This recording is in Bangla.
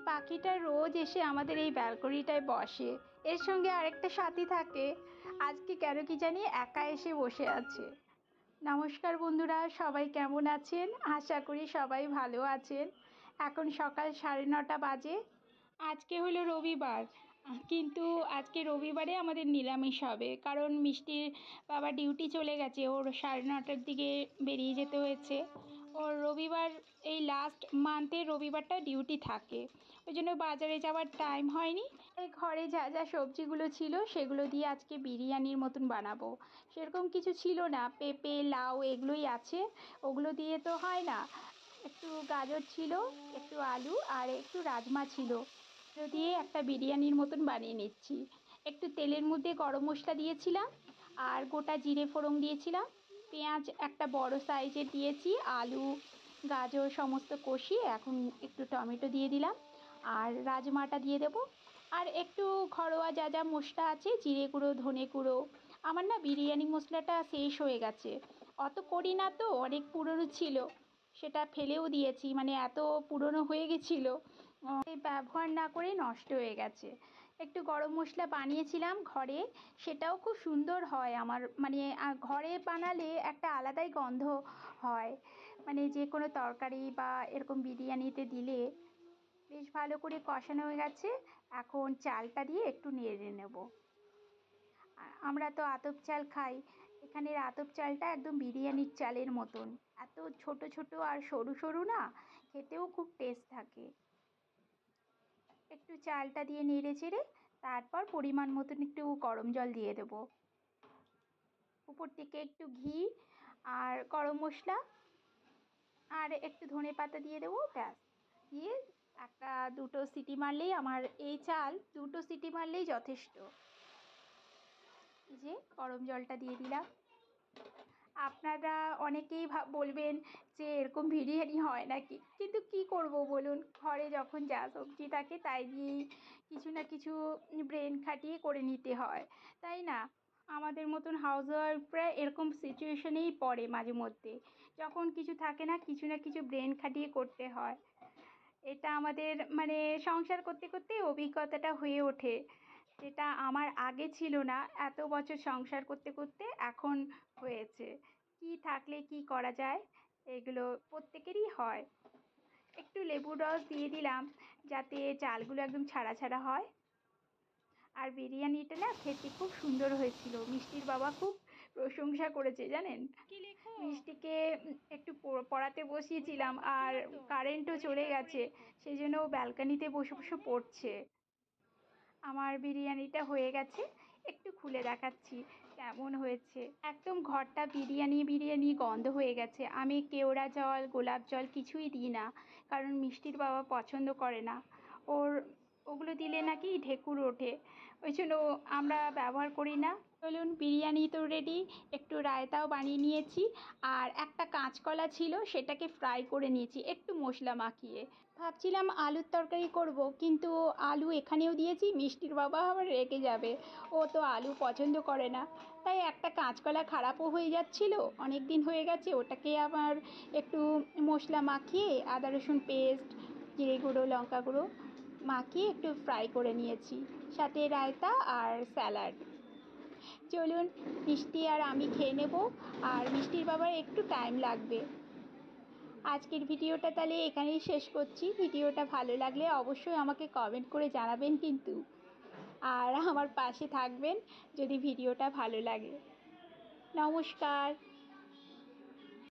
পাখিটা রোজ এসে আমাদের এই ব্যালকনিটায় বসে। এর সঙ্গে আরেকটা সাথী থাকে। আজকে কেন কি জানি একা এসে বসে আছে। নমস্কার বন্ধুরা, সবাই কেমন আছেন? আশা করি সবাই ভালো আছেন। এখন সকাল 9:30 বাজে। আজকে হলো রবিবার, কিন্তু আজকে রবিবারে আমাদের নিরামিষ হবে, কারণ মিষ্টির বাবা ডিউটি চলে গেছে, ওর 9:30টার দিকে বেরিয়ে যেতে হয়েছে। ওর রবিবার, এই লাস্ট মান্থে রবিবারটা ডিউটি থাকে, ওই জন্য বাজারে যাওয়ার টাইম হয়নি। এই ঘরে যা যা সবজিগুলো ছিল সেগুলো দিয়ে আজকে বিরিয়ানির মতন বানাবো। সেরকম কিছু ছিল না, পেঁপে লাউ এগুলোই আছে, ওগুলো দিয়ে তো হয় না। একটু গাজর ছিল, একটু আলু আর একটু রাজমা ছিল, এগুলো দিয়ে একটা বিরিয়ানির মতন বানিয়ে নিচ্ছি। একটু তেলের মধ্যে গরম মশলা দিয়েছিলাম আর গোটা জিরে ফোড়ন দিয়েছিলাম, পেঁয়াজ একটা বড় সাইজের দিয়েছি, আলু গাজর সমস্ত কষিয়ে এখন একটু টমেটো দিয়ে দিলাম আর রাজমাটা দিয়ে দেবো। আর একটু ঘরোয়া যা যা মশলা আছে, জিরে গুঁড়ো ধনে গুঁড়ো। আমার না বিরিয়ানি মশলাটা শেষ হয়ে গেছে, অত করি না তো, অনেক পুরনো ছিল, সেটা ফেলেও দিয়েছি, মানে এত পুরনো হয়ে গেছিলো, ব্যবহার না করে নষ্ট হয়ে গেছে। একটু গরম মশলা বানিয়েছিলাম ঘরে, সেটাও খুব সুন্দর হয় আমার, মানে ঘরে বানালে একটা আলাদাই গন্ধ হয়, মানে যে কোনো তরকারি বা এরকম বিরিয়ানিতে দিলে। বেশ ভালো করে কষানো হয়ে গেছে, এখন চালটা দিয়ে একটু নেড়ে নেব। আমরা তো আতপ চাল খাই, এখানের আতপ চালটা একদম বিরিয়ানির চালের মতন, এত ছোট ছোট আর সরু সরু না, খেতেও খুব টেস্ট থাকে। একটু চালটা দিয়ে নেড়ে চেড়ে তারপর পরিমাণ মতন একটু গরম জল দিয়ে দেবো, উপর থেকে একটু ঘি আর গরম মশলা আর একটু ধনে পাতা দিয়ে দেবো, ব্যাস। দিয়ে একটা দুটো সিটি মারলেই, আমার এই চাল দুটো সিটি মারলেই যথেষ্ট। এই যে গরম জলটা দিয়ে দিলাম। আপনারা অনেকেই বলবেন যে এরকম বিরিয়ানি হয় নাকি, কিন্তু কি করব বলুন, ঘরে যখন যা সবজি থাকে তাই দিয়েই কিছু না কিছু ব্রেন খাটিয়ে করে নিতে হয়, তাই না? আমাদের মতন হাউসওয়াইফরা এরকম সিচুয়েশনেই পড়ে মাঝে মধ্যে, যখন কিছু থাকে না, কিছু না কিছু ব্রেন খাটিয়ে করতে হয়। এটা আমাদের মানে সংসার করতে করতে অভিজ্ঞতাটা হয়ে ওঠে, যেটা আমার আগে ছিল না, এত বছর সংসার করতে করতে এখন হয়েছে। কি থাকলে কি করা যায়, এগুলো প্রত্যেকেরই হয়। একটু লেবুর রস দিয়ে দিলাম যাতে চালগুলো একদম ছাড়া ছাড়া হয়। আর বিরিয়ানিটা না খেতে খুব সুন্দর হয়েছিল, মিষ্টির বাবা খুব প্রশংসা করেছে জানেন। মিষ্টিকে একটু পড়াতে বসিয়েছিলাম আর কারেন্টও চলে গেছে, সেই জন্য ও ব্যালকানিতে বসে বসে পড়ছে। আমার বিরিয়ানিটা হয়ে গেছে, একটু খুলে দেখাচ্ছি কেমন হয়েছে। একদম ঘরটা বিরিয়ানি বিরিয়ানি গন্ধ হয়ে গেছে। আমি কেওড়া জল গোলাপ জল কিছুই দিই না, কারণ মিষ্টির বাবা পছন্দ করে না, ওর ওগুলো দিলে নাকি ঢেকুর ওঠে, ওই জন্য আমরা ব্যবহার করি না। চলুন, বিরিয়ানি তো রেডি, একটু রায়তাও বানিয়ে নিয়েছি আর একটা কাঁচকলা ছিল, সেটাকে ফ্রাই করে নিয়েছি একটু মশলা মাখিয়ে। ভাবছিলাম আলুর তরকারি করব, কিন্তু আলু এখানেও দিয়েছি, মিষ্টির বাবা আবার রেগে যাবে, ও তো আলু পছন্দ করে না। তাই একটা কাঁচকলা খারাপও হয়ে যাচ্ছিল, অনেক দিন হয়ে গেছে, ওটাকে আবার একটু মশলা মাখিয়ে আদা রসুন পেস্ট জিরে গুঁড়ো লঙ্কা গুঁড়ো মাখিয়ে একটু ফ্রাই করে নিয়েছি, সাথে রায়তা আর স্যালাড। চলুন, মিষ্টি আর আমি খেয়ে নেব, আর মিষ্টির বাবার একটু টাইম লাগবে। আজকের ভিডিওটা তাহলে এখানেই শেষ করছি। ভিডিওটা ভালো লাগলে অবশ্যই আমাকে কমেন্ট করে জানাবেন কিন্তু, আর আমার পাশে থাকবেন যদি ভিডিওটা ভালো লাগে। নমস্কার।